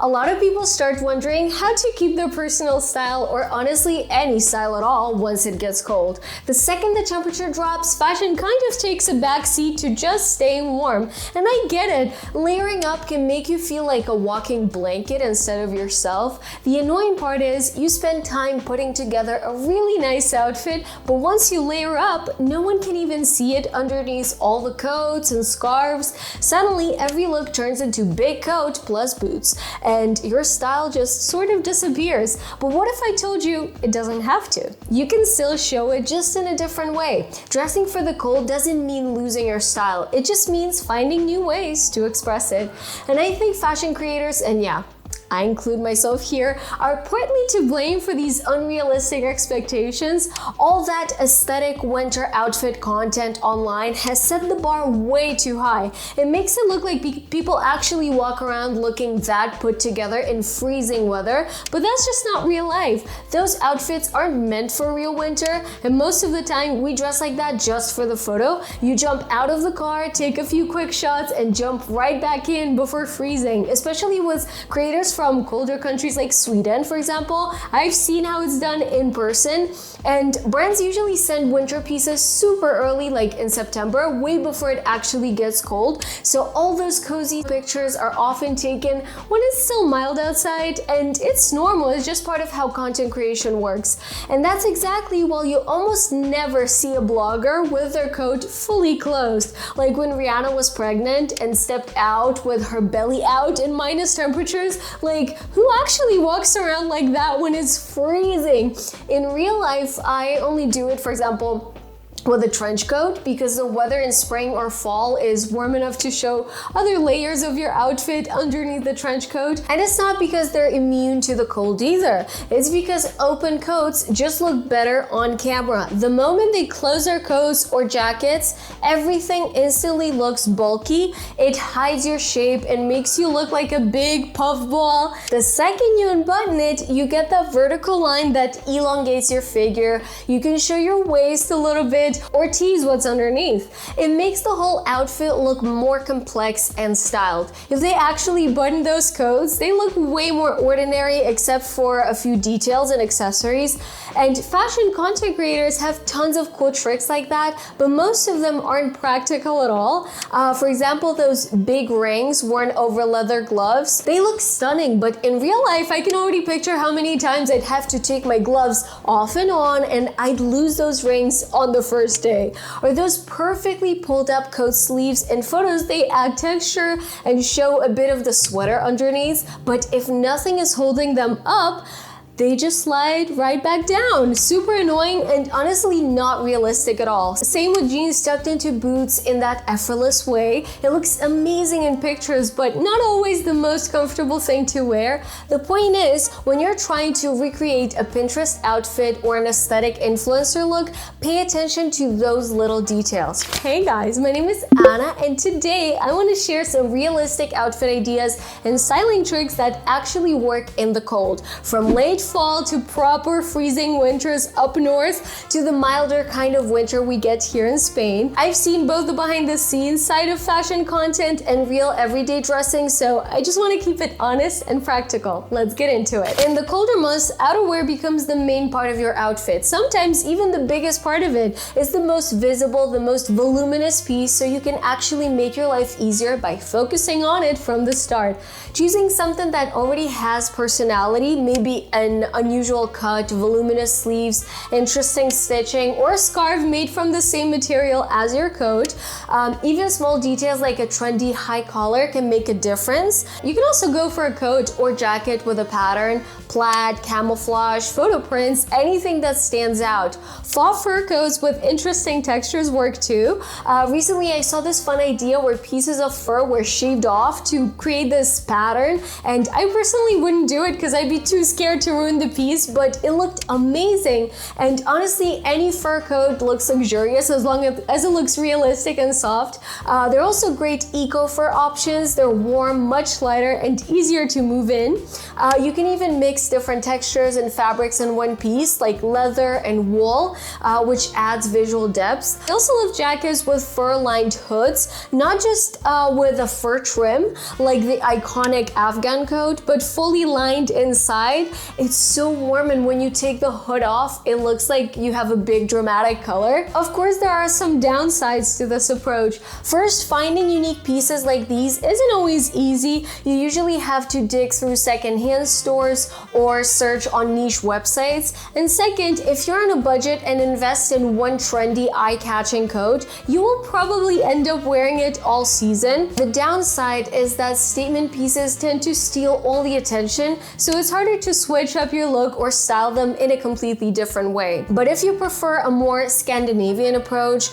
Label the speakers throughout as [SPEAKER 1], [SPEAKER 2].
[SPEAKER 1] A lot of people start wondering how to keep their personal style, or honestly any style at all, once it gets cold. The second the temperature drops, fashion kind of takes a backseat to just staying warm. And I get it, layering up can make you feel like a walking blanket instead of yourself. The annoying part is you spend time putting together a really nice outfit, but once you layer up, no one can even see it underneath all the coats and scarves. Suddenly, every look turns into big coat plus boots, and your style just sort of disappears. But what if I told you it doesn't have to? You can still show it, just in a different way. Dressing for the cold doesn't mean losing your style. It just means finding new ways to express it. And I think fashion creators, and yeah, I include myself here, are partly to blame for these unrealistic expectations. All that aesthetic winter outfit content online has set the bar way too high. It makes it look like people actually walk around looking that put together in freezing weather, but that's just not real life. Those outfits aren't meant for real winter, and most of the time we dress like that just for the photo. You jump out of the car, take a few quick shots, and jump right back in before freezing, especially with creators from colder countries like Sweden, for example. I've seen how it's done in person, and brands usually send winter pieces super early, like in September, way before it actually gets cold. So all those cozy pictures are often taken when it's still mild outside, and it's normal. It's just part of how content creation works. And that's exactly why you almost never see a blogger with their coat fully closed, like when Rihanna was pregnant and stepped out with her belly out in minus temperatures. Like, who actually walks around like that when it's freezing? In real life, I only do it, for example, with a trench coat, because the weather in spring or fall is warm enough to show other layers of your outfit underneath the trench coat. And it's not because they're immune to the cold either. It's because open coats just look better on camera. The moment they close their coats or jackets, everything instantly looks bulky. It hides your shape and makes you look like a big puff ball. The second you unbutton it, you get that vertical line that elongates your figure. You can show your waist a little bit or tease what's underneath. It makes the whole outfit look more complex and styled. If they actually button those coats, they look way more ordinary, except for a few details and accessories. And fashion content creators have tons of cool tricks like that, but most of them aren't practical at all. For example, those big rings worn over leather gloves, they look stunning, but in real life, I can already picture how many times I'd have to take my gloves off and on, and I'd lose those rings on the first day. Or those perfectly pulled up coat sleeves. In photos, they add texture and show a bit of the sweater underneath, but if nothing is holding them up, they just slide right back down. Super annoying and honestly not realistic at all. Same with jeans tucked into boots in that effortless way. It looks amazing in pictures, but not always the most comfortable thing to wear. The point is, when you're trying to recreate a Pinterest outfit or an aesthetic influencer look, pay attention to those little details. Hey guys, my name is Anna, and today I want to share some realistic outfit ideas and styling tricks that actually work in the cold. From late fall to proper freezing winters up north to the milder kind of winter we get here in Spain. I've seen both the behind the scenes side of fashion content and real everyday dressing, so I just want to keep it honest and practical. Let's get into it. In the colder months, outerwear becomes the main part of your outfit. Sometimes even the biggest part of it is the most visible, the most voluminous piece, so you can actually make your life easier by focusing on it from the start. Choosing something that already has personality, maybe an unusual cut, voluminous sleeves, interesting stitching, or a scarf made from the same material as your coat. Even small details like a trendy high collar can make a difference. You can also go for a coat or jacket with a pattern, plaid, camouflage, photo prints, anything that stands out. Faux fur coats with interesting textures work too. Recently I saw this fun idea where pieces of fur were shaved off to create this pattern, and I personally wouldn't do it because I'd be too scared to ruin ruin the piece, but it looked amazing. And honestly, any fur coat looks luxurious as long as it looks realistic and soft. They're also great eco fur options. They're warm, much lighter, and easier to move in. You can even mix different textures and fabrics in one piece, like leather and wool, which adds visual depth. I also love jackets with fur-lined hoods, not just with a fur trim, like the iconic Afghan coat, but fully lined inside. It's so warm, and when you take the hood off, it looks like you have a big dramatic color. Of course, there are some downsides to this approach. First, finding unique pieces like these isn't always easy. You usually have to dig through secondhand stores or search on niche websites. And second, if you're on a budget and invest in one trendy, eye-catching coat, you will probably end up wearing it all season. The downside is that statement pieces tend to steal all the attention, so it's harder to switch up your look or style them in a completely different way. But if you prefer a more Scandinavian approach,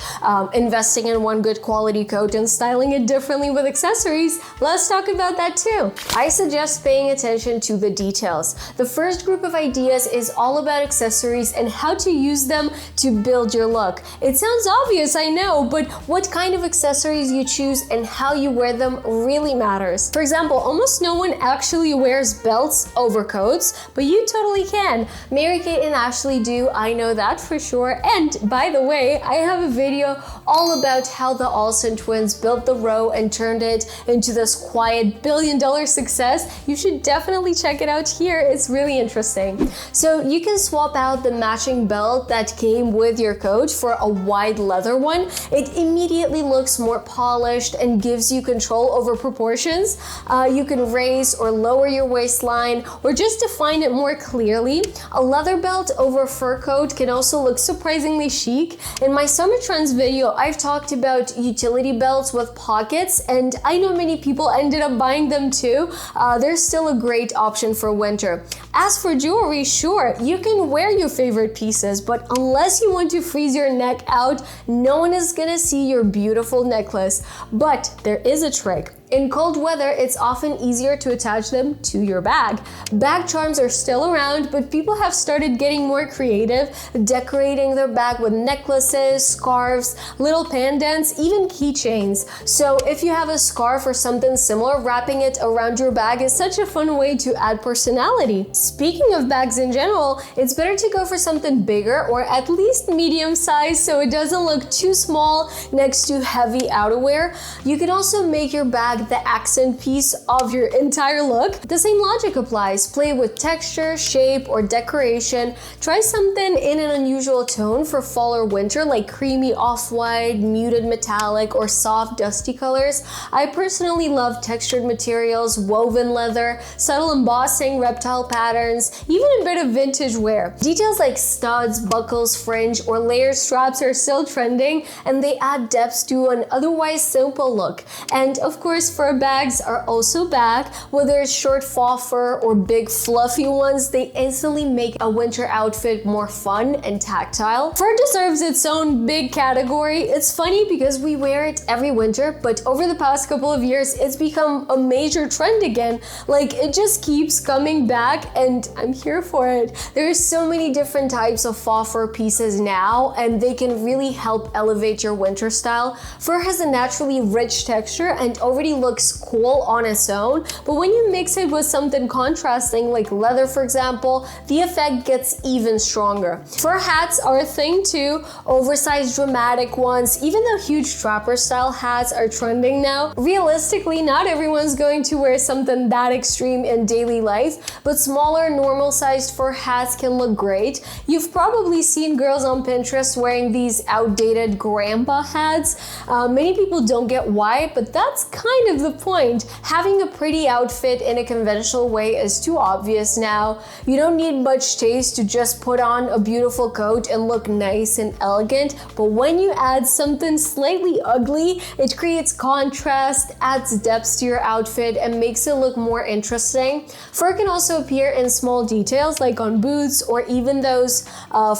[SPEAKER 1] investing in one good quality coat and styling it differently with accessories, let's talk about that too. I suggest paying attention to the details. The first group of ideas is all about accessories and how to use them to build your look. It sounds obvious, I know, but what kind of accessories you choose and how you wear them really matters. For example, almost no one actually wears belts over coats, but you totally can. Mary-Kate and Ashley do, I know that for sure. And by the way, I have a video all about how the Olsen twins built the row and turned it into this quiet billion-dollar success. You should definitely check it out here. It's really interesting. So you can swap out the matching belt that came with your coat for a wide leather one. It immediately looks more polished and gives you control over proportions. You can raise or lower your waistline or just define it more clearly. A leather belt over a fur coat can also look surprisingly chic. In my summer trends video, I've talked about utility belts with pockets, and I know many people ended up buying them too. They're still a great option for winter. As for jewelry, sure, you can wear your favorite pieces, but unless you want to freeze your neck out, no one is gonna see your beautiful necklace. But there is a trick. In cold weather, it's often easier to attach them to your bag. Bag charms are still around, but people have started getting more creative, decorating their bag with necklaces, scarves, little pendants, even keychains. So if you have a scarf or something similar, wrapping it around your bag is such a fun way to add personality. Speaking of bags in general, it's better to go for something bigger or at least medium size so it doesn't look too small next to heavy outerwear. You can also make your bag the accent piece of your entire look. The same logic applies. Play with texture, shape, or decoration. Try something in an unusual tone for fall or winter, like creamy off-white, muted metallic, or soft dusty colors. I personally love textured materials, woven leather, subtle embossing, reptile patterns, even a bit of vintage wear. Details like studs, buckles, fringe, or layered straps are still trending, and they add depth to an otherwise simple look. And of course, fur bags are also back. Whether it's short faux fur or big fluffy ones, they instantly make a winter outfit more fun and tactile. Fur deserves its own big category. It's funny because we wear it every winter, but over the past couple of years, it's become a major trend again. Like, it just keeps coming back, and I'm here for it. There's so many different types of faux fur pieces now, and they can really help elevate your winter style. Fur has a naturally rich texture and already looks cool on its own, but when you mix it with something contrasting like leather, for example, the effect gets even stronger. Fur hats are a thing too, oversized dramatic ones. Even though huge trapper style hats are trending now, realistically not everyone's going to wear something that extreme in daily life, but smaller normal sized fur hats can look great. You've probably seen girls on Pinterest wearing these outdated grandpa hats. Many people don't get why, but that's kind of the point. Having a pretty outfit in a conventional way is too obvious now. You don't need much taste to just put on a beautiful coat and look nice and elegant, but when you add something slightly ugly, it creates contrast, adds depth to your outfit, and makes it look more interesting. Fur can also appear in small details like on boots or even those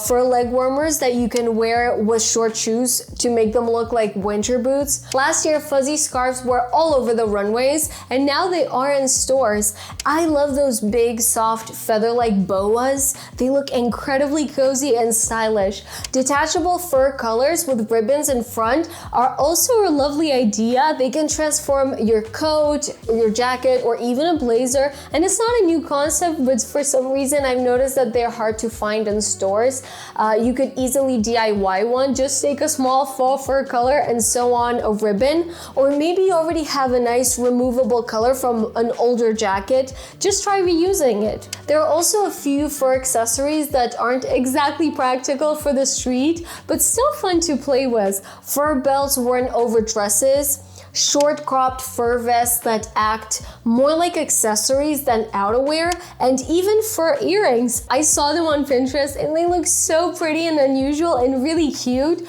[SPEAKER 1] fur leg warmers that you can wear with short shoes to make them look like winter boots. Last year, fuzzy scarves were all all over the runways, and now they are in stores. I love those big, soft, feather-like boas. They look incredibly cozy and stylish. Detachable fur colors with ribbons in front are also a lovely idea. They can transform your coat, your jacket, or even a blazer. And it's not a new concept, but for some reason I've noticed that they're hard to find in stores. You could easily DIY one. Just take a small faux fur color and sew on a ribbon, or maybe you already have a nice removable color from an older jacket. Just try reusing it. There are also a few fur accessories that aren't exactly practical for the street, but still fun to play with. Fur belts worn over dresses, short cropped fur vests that act more like accessories than outerwear, and even fur earrings. I saw them on Pinterest and they look so pretty and unusual and really cute.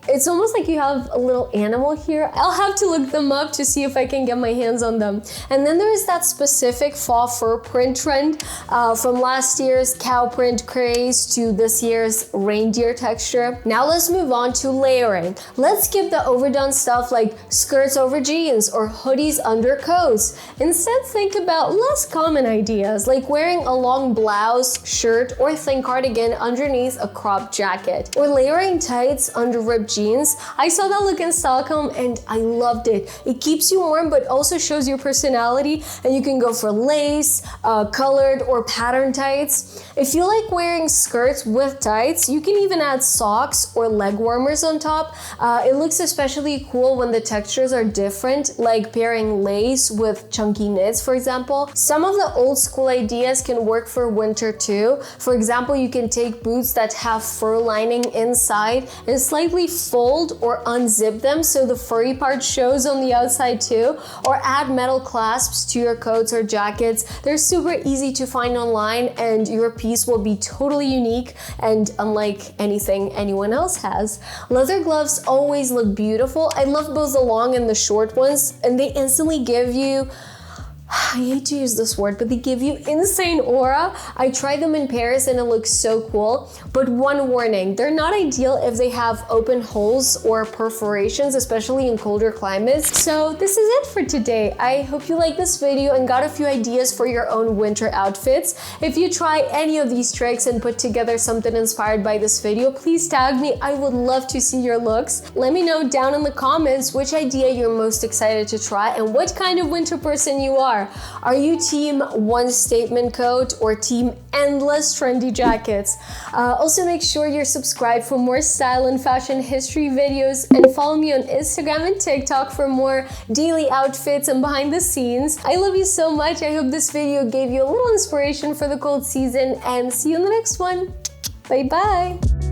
[SPEAKER 1] It's almost like you have a little animal here. I'll have to look them up to see if I can get my hands on them. And then there is that specific faux fur print trend from last year's cow print craze to this year's reindeer texture. Now let's move on to layering. Let's skip the overdone stuff like skirts over jeans or hoodies under coats. Instead, think about less common ideas like wearing a long blouse, shirt, or thin cardigan underneath a cropped jacket, or layering tights under ripped jeans. I saw that look in Stockholm and I loved it. It keeps you warm but also shows your personality, and you can go for lace, colored, or pattern tights. If you like wearing skirts with tights, you can even add socks or leg warmers on top. It looks especially cool when the textures are different, like pairing lace with chunky knits, for example. Some of the old school ideas can work for winter too. For example, you can take boots that have fur lining inside and slightly fold or unzip them so the furry part shows on the outside too, or add metal clasps to your coats or jackets. They're super easy to find online, and your piece will be totally unique and unlike anything anyone else has. Leather gloves always look beautiful. I love both the long and the short ones, and they instantly give you, I hate to use this word, but they give you insane aura. I tried them in Paris and it looks so cool. But one warning, they're not ideal if they have open holes or perforations, especially in colder climates. So this is it for today. I hope you liked this video and got a few ideas for your own winter outfits. If you try any of these tricks and put together something inspired by this video, please tag me. I would love to see your looks. Let me know down in the comments which idea you're most excited to try and what kind of winter person you are. Are you team one statement coat or team endless trendy jackets? Also make sure you're subscribed for more style and fashion history videos, and follow me on Instagram and TikTok for more daily outfits and behind the scenes. I love you so much. I hope this video gave you a little inspiration for the cold season, and see you in the next one. Bye bye.